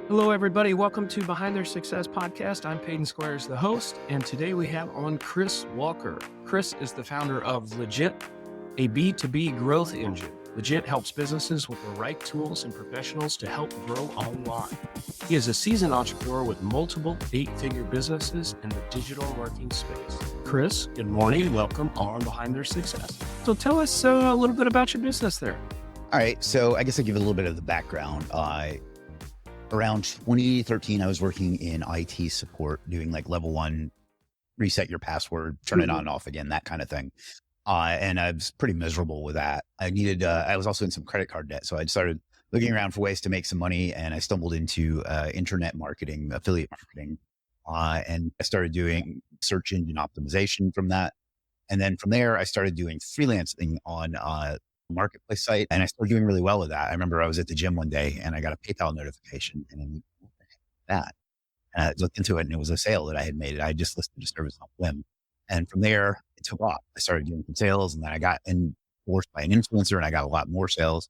Hello, everybody. Welcome to Behind Their Success podcast. I'm Peyton Squires, the host, and today we have on Chris Walker. Chris is the founder of Legiit, a B2B growth engine. Legiit helps businesses with the right tools and professionals to help grow online. He is a seasoned entrepreneur with multiple eight-figure businesses in the digital marketing space. Chris, good morning. Welcome on Behind Their Success. So tell us a little bit about your business there. All right. So I guess I'll give a little bit of the background. Around 2013, I was working in IT support, doing like level 1, reset your password, turn it on and off again, that kind of thing. And I was pretty miserable with that. I was also in some credit card debt. So I started looking around for ways to make some money, and I stumbled into internet marketing, affiliate marketing. And I started doing search engine optimization from that. And then from there, I started doing freelancing on marketplace site, and I started doing really well with that. I remember I was at the gym one day and I got a PayPal notification, and that, and I looked into it, and it was a sale that I had made. I just listed a service on whim, and from there it took off. I started doing some sales, and then I got endorsed by an influencer, and I got a lot more sales,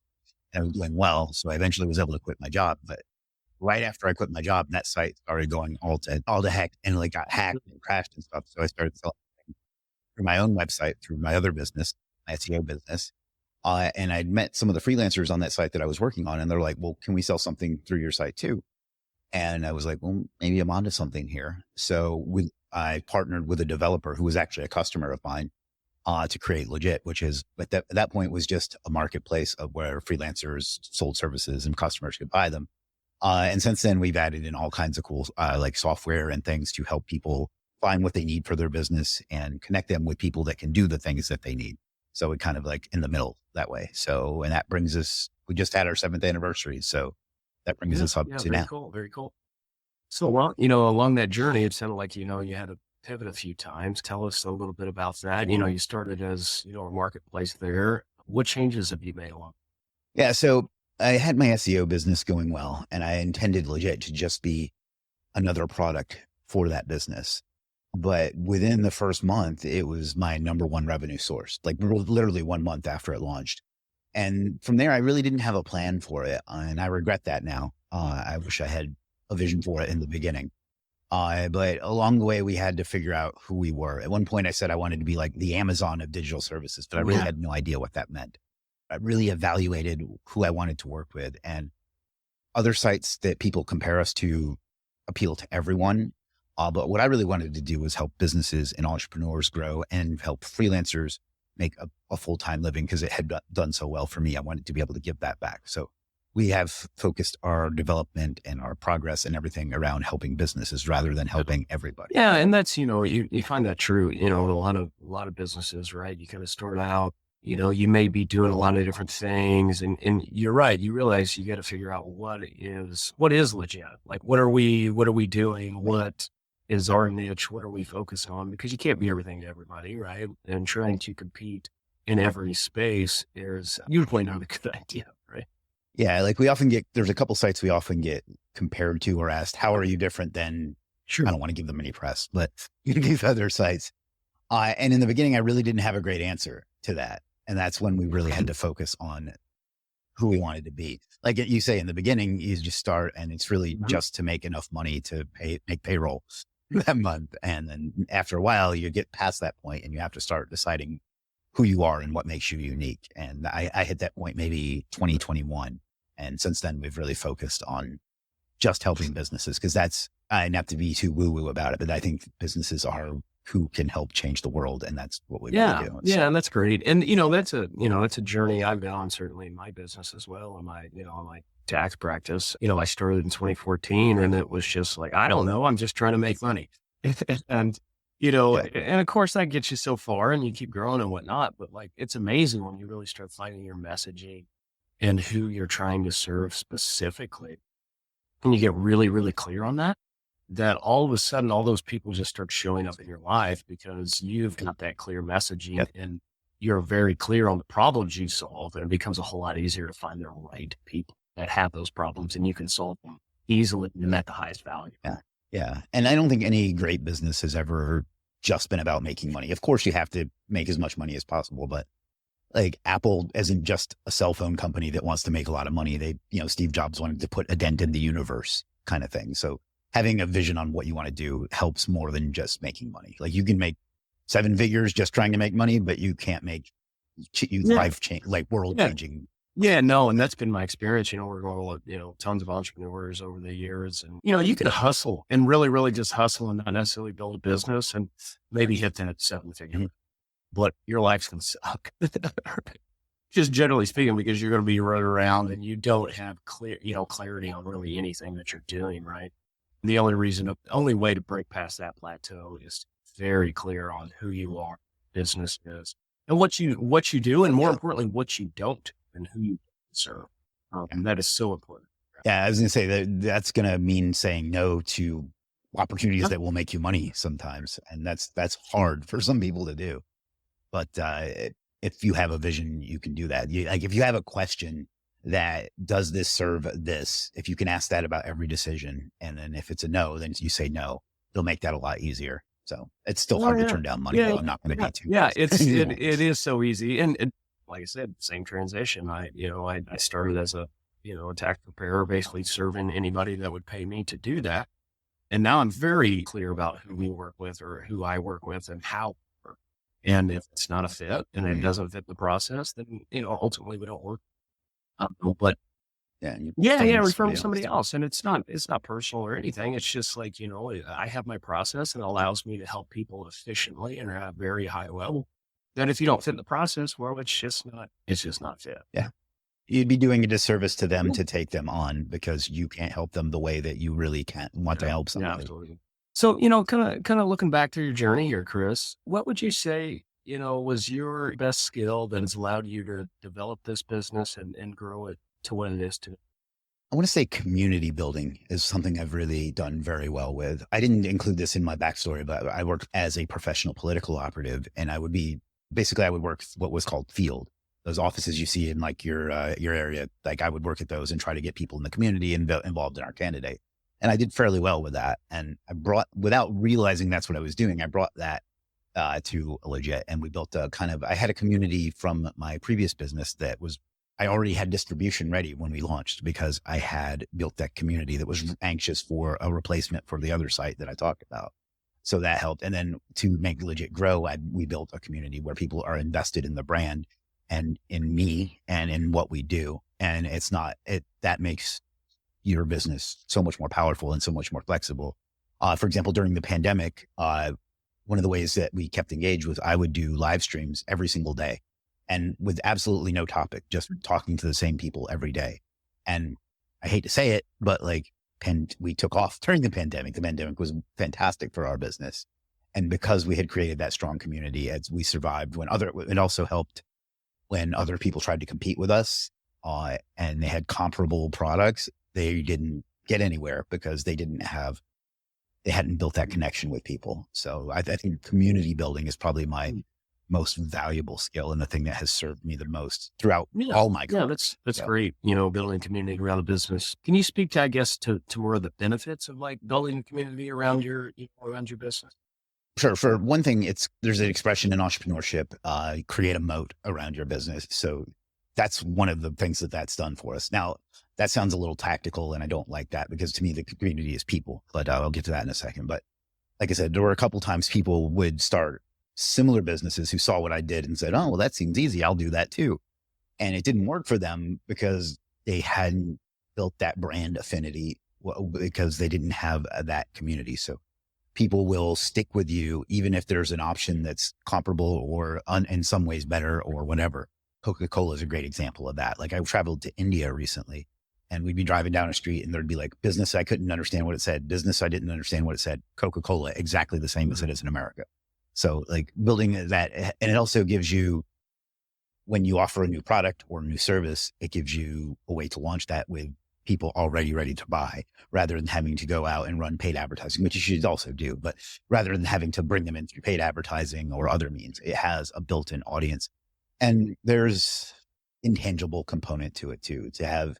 and I was doing well. So I eventually was able to quit my job. But right after I quit my job, that site started going all to heck, and like got hacked and crashed and stuff. So I started selling through my own website, through my other business, my SEO business. And I'd met some of the freelancers on that site that I was working on, and they're like, well, can we sell something through your site too? And I was like, well, maybe I'm onto something here. So I partnered with a developer who was actually a customer of mine, to create Legiit, which is at that point was just a marketplace of where freelancers sold services and customers could buy them. And since then we've added in all kinds of cool, like software and things to help people find what they need for their business and connect them with people that can do the things that they need. So we kind of like in the middle that way. So, and that brings us, we just had our 7th anniversary. So that brings us up to now. Cool. Very cool. So along that journey, it sounded like, you had to pivot a few times. Tell us a little bit about that. You started as, a marketplace there. What changes have you made along? Yeah. So I had my SEO business going well, and I intended Legiit to just be another product for that business. But within the first month, it was my number one revenue source, like literally 1 month after it launched. And from there, I really didn't have a plan for it. And I regret that now. I wish I had a vision for it in the beginning. But along the way, we had to figure out who we were. At one point, I said I wanted to be like the Amazon of digital services, but I really had no idea what that meant. I really evaluated who I wanted to work with, and other sites that people compare us to appeal to everyone. But what I really wanted to do was help businesses and entrepreneurs grow and help freelancers make a full-time living, because it had done so well for me. I wanted to be able to give that back. So we have focused our development and our progress and everything around helping businesses rather than helping everybody. Yeah. And that's, you find that true, a lot of businesses, right? You kind of start out, you may be doing a lot of different things, and you're right. You realize you got to figure out what is Legiit. Like, what are we doing? What is our niche? What are we focused on? Because you can't be everything to everybody, right? And trying to compete in every space is usually not a good idea, right? Yeah. Like there's a couple sites we often get compared to or asked, how are you different than, I don't want to give them any press, but these other sites. And in the beginning, I really didn't have a great answer to that. And that's when we really had to focus on who we wanted to be. Like you say, in the beginning, you just start, and it's really just to make enough money to make payroll that month. And then after a while, you get past that point and you have to start deciding who you are and what makes you unique. And I hit that point maybe 2021. And since then, we've really focused on just helping businesses, because I didn't have to be too woo-woo about it, but I think businesses are who can help change the world. And that's what we want to do. Yeah. And that's great. And, that's a journey I've been on, certainly in my business as well. And my tax practice, I started in 2014, and it was just like, I don't know, I'm just trying to make money. And, and of course that gets you so far, and you keep growing and whatnot, but like, it's amazing when you really start finding your messaging and who you're trying to serve specifically. And you get really, really clear on that all of a sudden, all those people just start showing up in your life because you've got that clear messaging and you're very clear on the problems you solve. And it becomes a whole lot easier to find the right people that have those problems, and you can solve them easily and at the highest value. Yeah. Yeah. And I don't think any great business has ever just been about making money. Of course, you have to make as much money as possible, but like Apple isn't just a cell phone company that wants to make a lot of money. Steve Jobs wanted to put a dent in the universe kind of thing. So having a vision on what you want to do helps more than just making money. Like you can make 7 figures just trying to make money, but you can't make life change, like world changing. Yeah, no. And that's been my experience. We're going with, tons of entrepreneurs over the years, and, you can hustle and really, really just hustle and not necessarily build a business and maybe hit that 7 figure, but your life's going to suck. Just generally speaking, because you're going to be running around and you don't have clarity on really anything that you're doing. Right. The only way to break past that plateau is very clear on who you are, business is, and what you do, and more importantly, what you don't, and who you serve. And that is so important. Yeah, I was going to say that's going to mean saying no to opportunities that will make you money sometimes, and that's hard for some people to do. But if you have a vision, you can do that. If you have a question that does this serve this, if you can ask that about every decision, and then if it's a no, then you say no, it'll make that a lot easier. So it's still hard to turn down money. I'm not going to be too. Yeah, it is so easy. And like I said, same transition. I started as a tax preparer, basically serving anybody that would pay me to do that. And now I'm very clear about who we work with or who I work with and how. And if it's not a fit and it doesn't fit the process, then, ultimately we don't work. But refer to somebody else. And it's not personal or anything. It's just like, I have my process and it allows me to help people efficiently and at a very high level. Then if you don't fit the process, well, it's just not fit. Yeah. You'd be doing a disservice to them to take them on because you can't help them the way that you really want to help somebody. Yeah, absolutely. So, kind of looking back through your journey here, Chris, what would you say, was your best skill that has allowed you to develop this business and grow it to what it is today? I want to say community building is something I've really done very well with. I didn't include this in my backstory, but I worked as a professional political operative, and I would work what was called field. Those offices you see in like your area, like I would work at those and try to get people in the community involved in our candidate. And I did fairly well with that. And without realizing that's what I was doing, I brought that to Legiit, and we built I had a community from my previous business I already had distribution ready when we launched because I had built that community that was anxious for a replacement for the other site that I talked about. So that helped. And then to make Legiit grow, we built a community where people are invested in the brand and in me and in what we do. And that makes your business so much more powerful and so much more flexible. For example, during the pandemic, one of the ways that we kept engaged was I would do live streams every single day and with absolutely no topic, just talking to the same people every day. And I hate to say it, but we took off during the pandemic. The pandemic was fantastic for our business. And because we had created that strong community as we survived it also helped when other people tried to compete with us, and they had comparable products, they didn't get anywhere because they hadn't built that connection with people. So I think community building is probably my most valuable skill and the thing that has served me the most throughout all my career. Yeah, that's great. Building community around a business. Can you speak to, I guess, to more of the benefits of like building a community around your business? Sure. For one thing, there's an expression in entrepreneurship, create a moat around your business. So that's one of the things that's done for us. Now, that sounds a little tactical, and I don't like that because to me, the community is people, but I'll get to that in a second. But like I said, there were a couple times people would start similar businesses who saw what I did and said, oh, well, that seems easy. I'll do that too. And it didn't work for them because they hadn't built that brand affinity because they didn't have that community. So people will stick with you, even if there's an option that's comparable or in some ways better or whatever. Coca-Cola is a great example of that. Like I traveled to India recently and we'd be driving down a street and there'd be like business. I couldn't understand what it said. Business. I didn't understand what it said. Coca-Cola, exactly the same as it is in America. So like building that, and it also gives you, when you offer a new product or a new service, it gives you a way to launch that with people already ready to buy rather than having to go out and run paid advertising, which you should also do. But rather than having to bring them in through paid advertising or other means, it has a built-in audience. And there's intangible component to it too, to have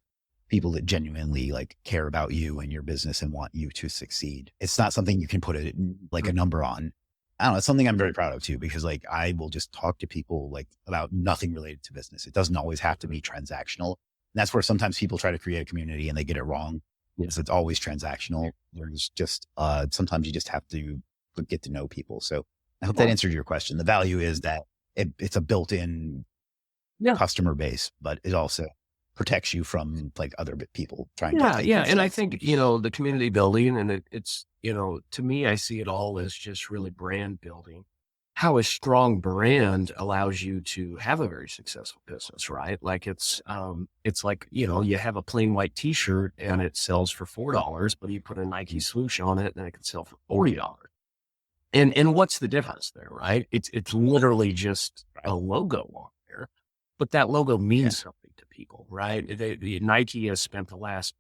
people that genuinely like care about you and your business and want you to succeed. It's not something you can put a number on. I don't know. It's something I'm very proud of too, because like I will just talk to people like about nothing related to business. It doesn't always have to be transactional. And that's where sometimes people try to create a community and they get it wrong. because it's always transactional. There's just, sometimes you just have to get to know people. So I hope that answered your question. The value is that it's a built-in customer base, but it also protects you from like other people trying to take your And I stuff. think, the community building and it's, to me, I see it all as just really brand building. How a strong brand allows you to have a very successful business, right? Like it's like, you have a plain white t-shirt and it sells for $4, but you put a Nike swoosh on it and it can sell for $40. And what's the difference there, right? It's literally just a logo on there, but that logo means something to people, right? Nike has spent the last,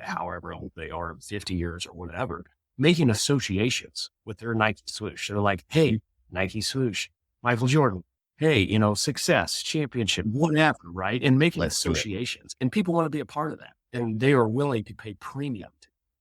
however old they are, 50 years or whatever, making associations with their Nike swoosh. They're like, hey, Nike swoosh, Michael Jordan, hey, success, championship, whatever, right? And making associations. And people want to be a part of that. And they are willing to pay premium.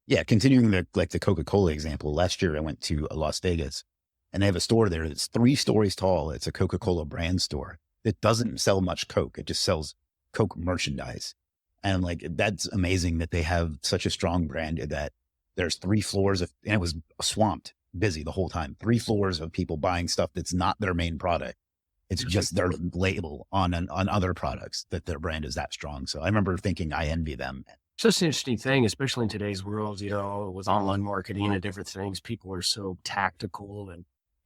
Yeah, continuing the Coca-Cola example, last year I went to Las Vegas and they have a store there that's 3 stories tall. It's a Coca-Cola brand store. It doesn't sell much Coke. It just sells Coke merchandise. And like, that's amazing that they have such a strong brand that there's 3 floors and it was swamped, busy the whole time. 3 floors of people buying stuff that's not their main product. It's just their label on other products that their brand is that strong. So I remember thinking I envy them. It's just an interesting thing, especially in today's world, with online marketing and different things, people are so tactical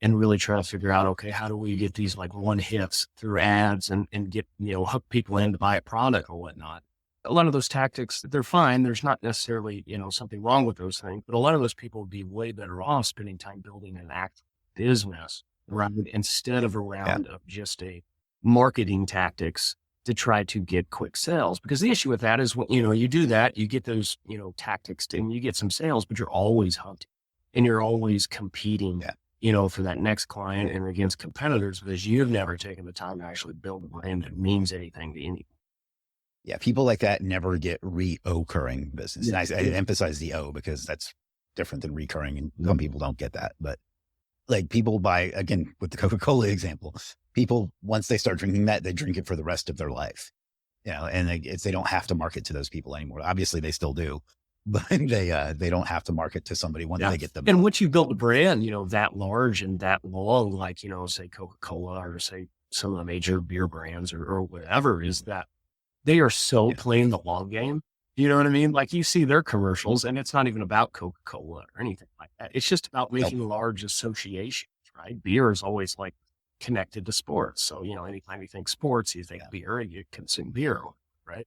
and really trying to figure out, okay, how do we get these like one hits through ads and get, hook people in to buy a product or whatnot. A lot of those tactics, they're fine. There's not necessarily, something wrong with those things, but a lot of those people would be way better off spending time building an actual business, right? Instead of around of just a marketing tactics to try to get quick sales. Because the issue with that is when, you do that, you get those, tactics and you get some sales, but you're always hunting and you're always competing, for that next client and against competitors because you've never taken the time to actually build a brand that means anything to anyone. Yeah. People like that never get reoccurring business. And I emphasize the O because that's different than recurring. And some people don't get that, but like people buy, again, with the Coca-Cola example, people, once they start drinking that, they drink it for the rest of their life, and they don't have to market to those people anymore. Obviously they still do, but they don't have to market to somebody once they get them. And once you build a brand, that large and that long, like, say Coca-Cola or say some of the major beer brands or whatever, is that they are so playing the long game. You know what I mean? Like you see their commercials and it's not even about Coca-Cola or anything like that. It's just about making large associations, right? Beer is always like connected to sports. So, anytime you think sports, you think beer and you consume beer, right?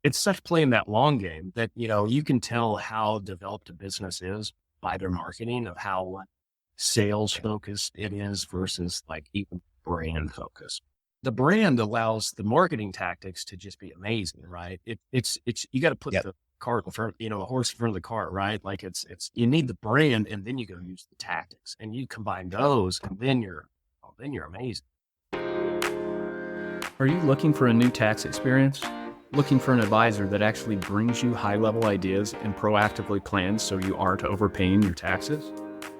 It's such playing that long game that, you can tell how developed a business is by their marketing of how sales focused it is versus like even brand focused. The brand allows the marketing tactics to just be amazing, right? It's you got to put the cart in front, the horse in front of the cart, right? Like it's you need the brand and then you go use the tactics and you combine those and then you're amazing. Are you looking for a new tax experience? Looking for an advisor that actually brings you high-level ideas and proactively plans so you aren't overpaying your taxes?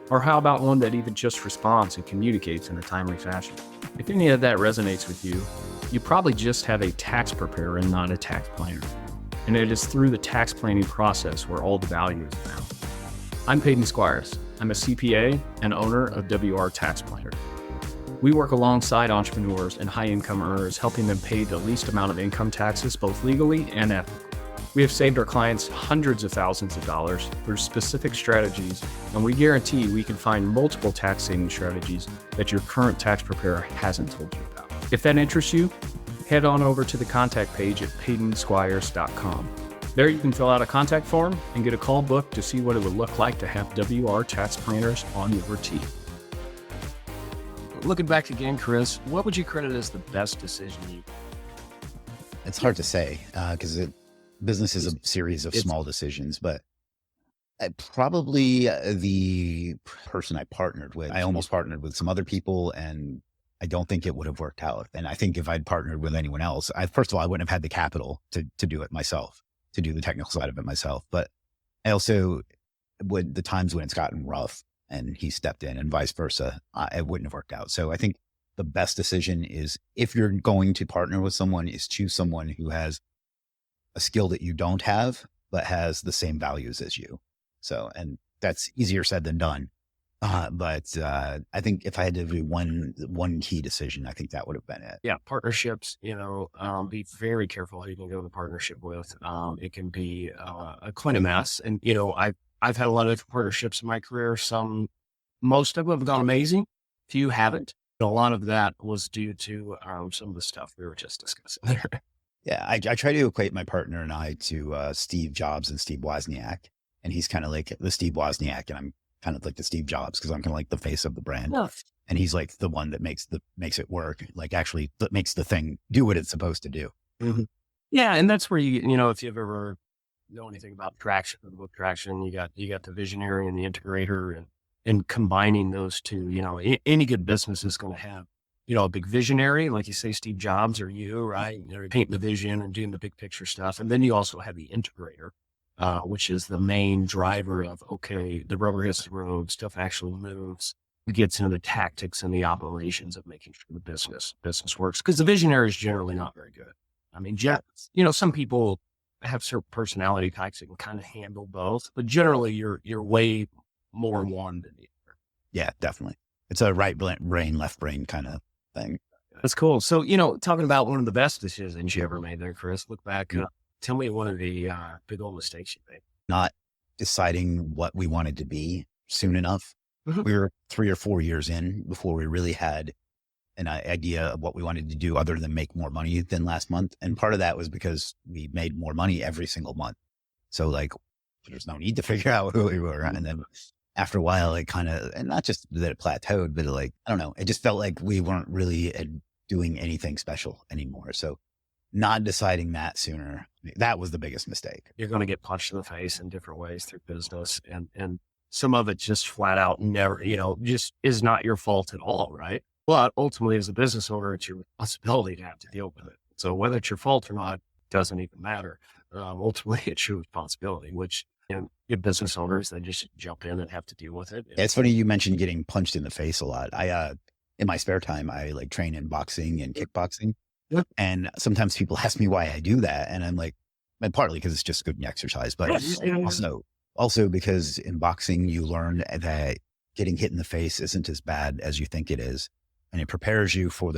Or how about one that even just responds and communicates in a timely fashion? If any of that resonates with you, you probably just have a tax preparer and not a tax planner. And it is through the tax planning process where all the value is found. I'm Peyton Squires. I'm a CPA and owner of WR Tax Planner. We work alongside entrepreneurs and high-income earners, helping them pay the least amount of income taxes, both legally and ethically. We have saved our clients hundreds of thousands of dollars through specific strategies, and we guarantee we can find multiple tax saving strategies that your current tax preparer hasn't told you about. If that interests you, head on over to the contact page at PeytonSquires.com. There you can fill out a contact form and get a call booked to see what it would look like to have WR Tax Planners on your team. Looking back again, Chris, what would you credit as the best decision you made? It's hard to say because business is a series of small decisions, but probably the person I partnered with, I almost partnered with some other people and I don't think it would have worked out. And I think if I'd partnered with anyone else, first of all, I wouldn't have had the capital to do it myself, to do the technical side of it myself. But I also would, the times when it's gotten rough and he stepped in and vice versa, it wouldn't have worked out. So I think the best decision is, if you're going to partner with someone, is choose someone who has a skill that you don't have but has the same values as you. So, and that's easier said than done. But I think if I had to do one key decision, I think that would have been it. Yeah, partnerships, be very careful who you can go into partnership with. It can be quite a mess. And, I've had a lot of different partnerships in my career. Most of them have gone amazing. Few haven't. A lot of that was due to some of the stuff we were just discussing there. Yeah, I try to equate my partner and I to Steve Jobs and Steve Wozniak. And he's kind of like the Steve Wozniak, and I'm kind of like the Steve Jobs because I'm kind of like the face of the brand. No. And he's like the one that makes it work, like actually that makes the thing do what it's supposed to do. Mm-hmm. Yeah. And that's where if you've ever know anything about traction, the book Traction, you got the visionary and the integrator, and combining those two, any good business is going to have, a big visionary, like you say, Steve Jobs or you, right? Painting the vision and doing the big picture stuff. And then you also have the integrator, which is the main driver of, okay, the rubber hits the road, stuff actually moves. It gets into the tactics and the operations of making sure the business works. Because the visionary is generally not very good. I mean, some people have certain personality types that can kind of handle both, but generally you're way more one than the other. Yeah, definitely. It's a right brain, left brain kind of thing. That's cool. So, talking about one of the best decisions you ever made there, Chris, look back, tell me one of the big old mistakes you made. Not deciding what we wanted to be soon enough. Mm-hmm. We were 3 or 4 years in before we really had an idea of what we wanted to do other than make more money than last month. And part of that was because we made more money every single month. So like, there's no need to figure out who we were. And then after a while, it kind of, and not just that it plateaued, but like, I don't know, it just felt like we weren't really doing anything special anymore. So not deciding that sooner, that was the biggest mistake. You're going to get punched in the face in different ways through business. And some of it just flat out never, just is not your fault at all, right? But ultimately, as a business owner, it's your responsibility to have to deal with it. So whether it's your fault or not, doesn't even matter. Ultimately, it's your responsibility, which good business owners, they just jump in and have to deal with it. It's funny you mentioned getting punched in the face a lot. I, in my spare time, I like train in boxing and kickboxing. Yep. And sometimes people ask me why I do that. And I'm like, and partly because it's just good exercise, but also because in boxing, you learn that getting hit in the face isn't as bad as you think it is. And it prepares you for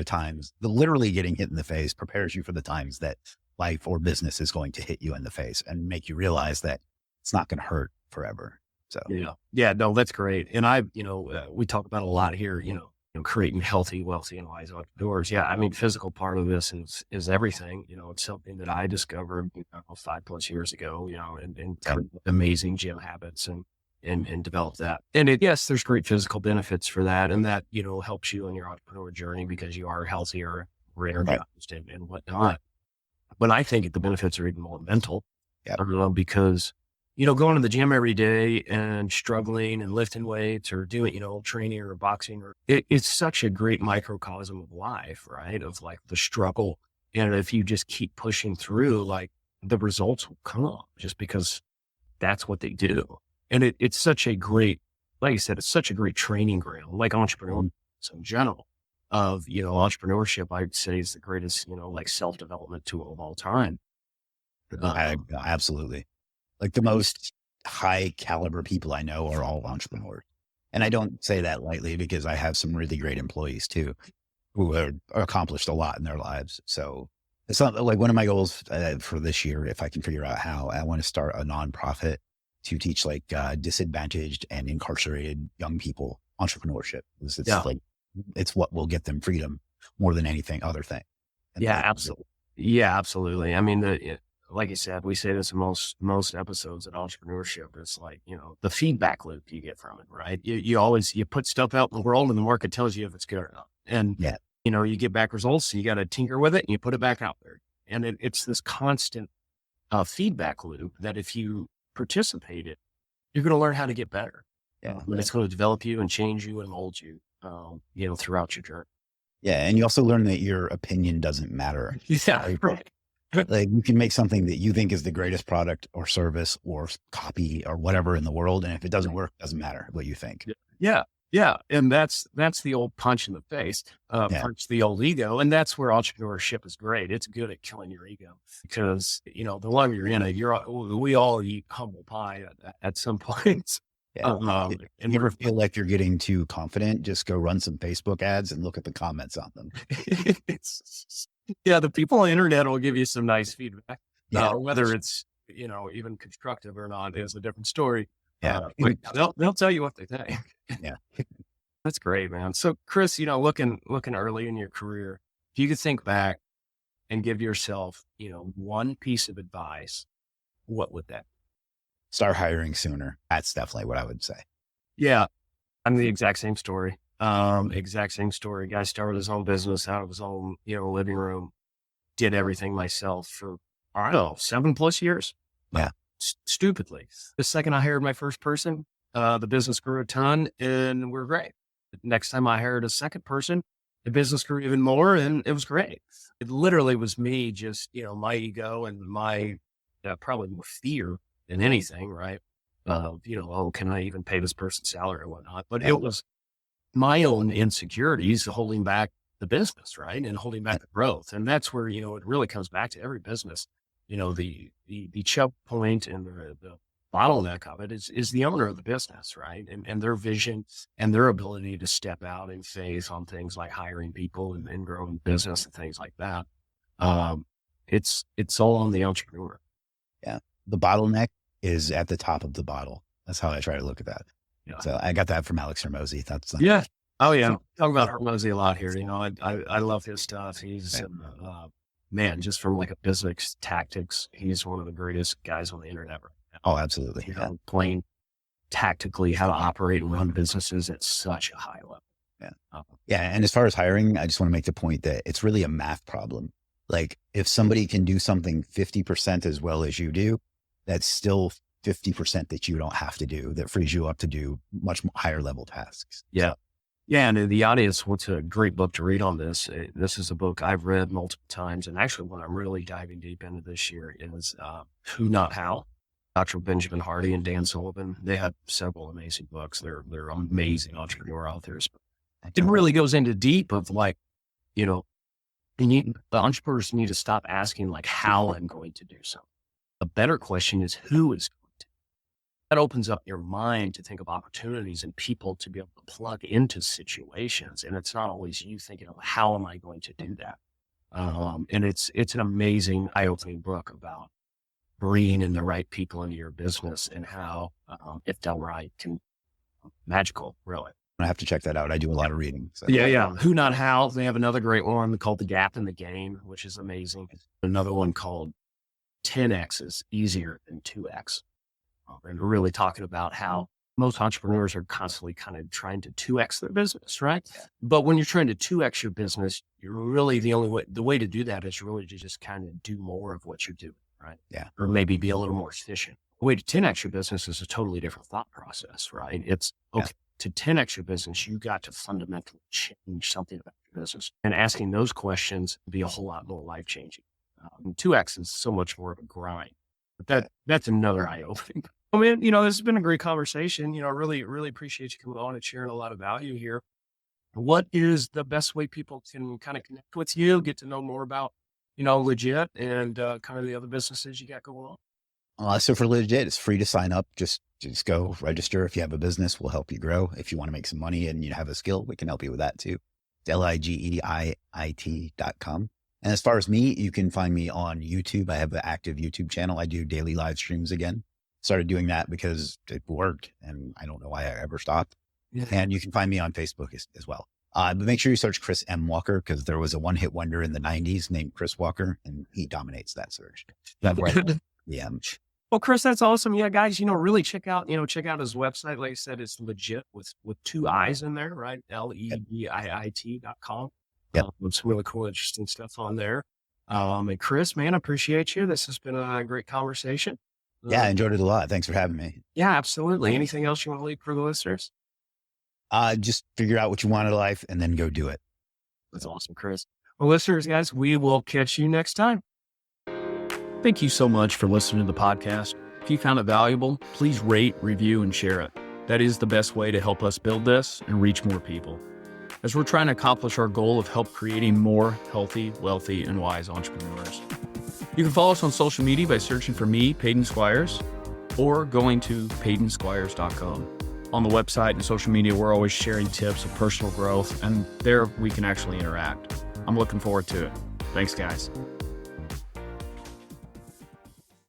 literally getting hit in the face prepares you for the times that life or business is going to hit you in the face and make you realize that it's not going to hurt forever. So, yeah, no, that's great. And we talk about a lot here, creating healthy, wealthy, and wise entrepreneurs. Yeah. I mean, physical part of this is everything, it's something that I discovered 5+ years ago, and amazing gym habits and develop that. And yes, there's great physical benefits for that. And that, helps you in your entrepreneur journey because you are healthier, more energized and whatnot. But I think the benefits are even more mental, because, going to the gym every day and struggling and lifting weights or doing, training or boxing, it's such a great microcosm of life, right? Of like the struggle. And if you just keep pushing through, like the results will come just because that's what they do. And it's such a great, like I said, it's such a great training ground, like entrepreneurship in general of, entrepreneurship, I'd say is the greatest, like self-development tool of all time. Absolutely. Like the most high caliber people I know are all entrepreneurs. And I don't say that lightly because I have some really great employees too, who have accomplished a lot in their lives. So it's not like one of my goals for this year, if I can figure out how, I want to start a nonprofit to teach like disadvantaged and incarcerated young people entrepreneurship. It's what will get them freedom more than anything other thing. Absolutely. Yeah, absolutely. I mean, like you said, we say this in most episodes at entrepreneurship. It's like, the feedback loop you get from it, right? You put stuff out in the world and the market tells you if it's good or not. And, you get back results, so you got to tinker with it and you put it back out there. And it's this constant feedback loop that if you participate in, you're going to learn how to get better. And it's going to develop you and change you and mold you, throughout your journey. Yeah. And you also learn that your opinion doesn't matter. Yeah. Right. Like you can make something that you think is the greatest product or service or copy or whatever in the world. And if it doesn't work, it doesn't matter what you think. Yeah. Yeah. And that's the old punch in the face, punch the old ego. And that's where entrepreneurship is great. It's good at killing your ego because, the longer you're in it, we all eat humble pie at some point. Yeah. And You ever feel like you're getting too confident? Just go run some Facebook ads and look at the comments on them. the people on the internet will give you some nice feedback. Yeah. Whether it's, even constructive or not is a different story. Yeah. But they'll tell you what they think. Yeah. That's great, man. So Chris, looking early in your career, if you could think back and give yourself, one piece of advice, what would that be? Start hiring sooner. That's definitely what I would say. Yeah. I'm the exact same story. Guy started his own business out of his own, living room, did everything myself for, I don't know, 7+ years. Yeah. Stupidly. The second I hired my first person, the business grew a ton and we're great. Next time I hired a second person, the business grew even more and it was great. It literally was me just, my ego and my probably more fear than anything, right? Can I even pay this person's salary or whatnot? But it was my own insecurities holding back the business, right? And holding back the growth. And that's where, it really comes back to every business. The choke point and the bottleneck of it is the owner of the business, right? And their vision and their ability to step out in faith on things like hiring people and growing business and things like that. It's all on the entrepreneur. Yeah. The bottleneck is at the top of the bottle. That's how I try to look at that. Yeah. So I got that from Alex Hermosi. That's yeah. Oh yeah. Talk about Hermosi a lot here. I love his stuff. He's, man, just from like a business tactics, he's one of the greatest guys on the internet right now. Oh, absolutely. Playing tactically how to operate and run businesses at such a high level. Yeah. Yeah. And as far as hiring, I just want to make the point that it's really a math problem. Like if somebody can do something 50% as well as you do, that's still 50% that you don't have to do, that frees you up to do much higher level tasks. Yeah. Yeah. And the audience wants a great book to read on this. This is a book I've read multiple times. And actually what I'm really diving deep into this year is Who Not How, Dr. Benjamin Hardy and Dan Sullivan. They have several amazing books. They're amazing entrepreneur authors. It really goes into deep of like, the entrepreneurs need to stop asking like how I'm going to do something. A better question is who is going to. That opens up your mind to think of opportunities and people to be able to plug into situations. And it's not always you thinking of how am I going to do that? And it's an amazing eye-opening book about bringing in the right people into your business and how, if done right, can magical, really. I have to check that out. I do a lot of reading. So. Yeah. Who Not How. They have another great one called The Gap in the Game, which is amazing. Another one called 10X is easier than 2X. And really talking about how most entrepreneurs are constantly kind of trying to 2X their business, right? But when you're trying to 2X your business, you're really the way to do that is really to just kind of do more of what you're doing, right? Yeah. Or maybe be a little more efficient. The way to 10X your business is a totally different thought process, right? It's okay. Yeah. To 10X your business, you got to fundamentally change something about your business. And asking those questions would be a whole lot more life-changing. 2X is so much more of a grind. But that's another eye-opening. Oh man, this has been a great conversation. Really, really appreciate you coming on and sharing a lot of value here. What is the best way people can kind of connect with you, get to know more about, Legiit and kind of the other businesses you got going on? So for Legiit, it's free to sign up. Just go register. If you have a business, we'll help you grow. If you want to make some money and you have a skill, we can help you with that too. It's Legiit.com. And as far as me, you can find me on YouTube. I have an active YouTube channel. I do daily live streams again. Started doing that because it worked and I don't know why I ever stopped. Yeah. And you can find me on Facebook as well. But make sure you search Chris M. Walker because there was a one-hit wonder in the 90s named Chris Walker and he dominates that search. Yeah. Well, Chris, that's awesome. Yeah, guys, really check out his website. Like I said, it's Legiit with 2 I's in there, right? Legiit.com. Yep. Some really cool, interesting stuff on there. And Chris, man, I appreciate you. This has been a great conversation. Yeah, I enjoyed it a lot. Thanks for having me. Yeah, absolutely. Anything else you want to leave for the listeners? Just figure out what you want in life and then go do it. That's awesome, Chris. Well, listeners, guys, we will catch you next time. Thank you so much for listening to the podcast. If you found it valuable, please rate, review, and share it. That is the best way to help us build this and reach more people, as we're trying to accomplish our goal of help creating more healthy, wealthy, and wise entrepreneurs. You can follow us on social media by searching for me, Peyton Squires, or going to PeytonSquires.com. On the website and social media, we're always sharing tips of personal growth, and there we can actually interact. I'm looking forward to it. Thanks, guys.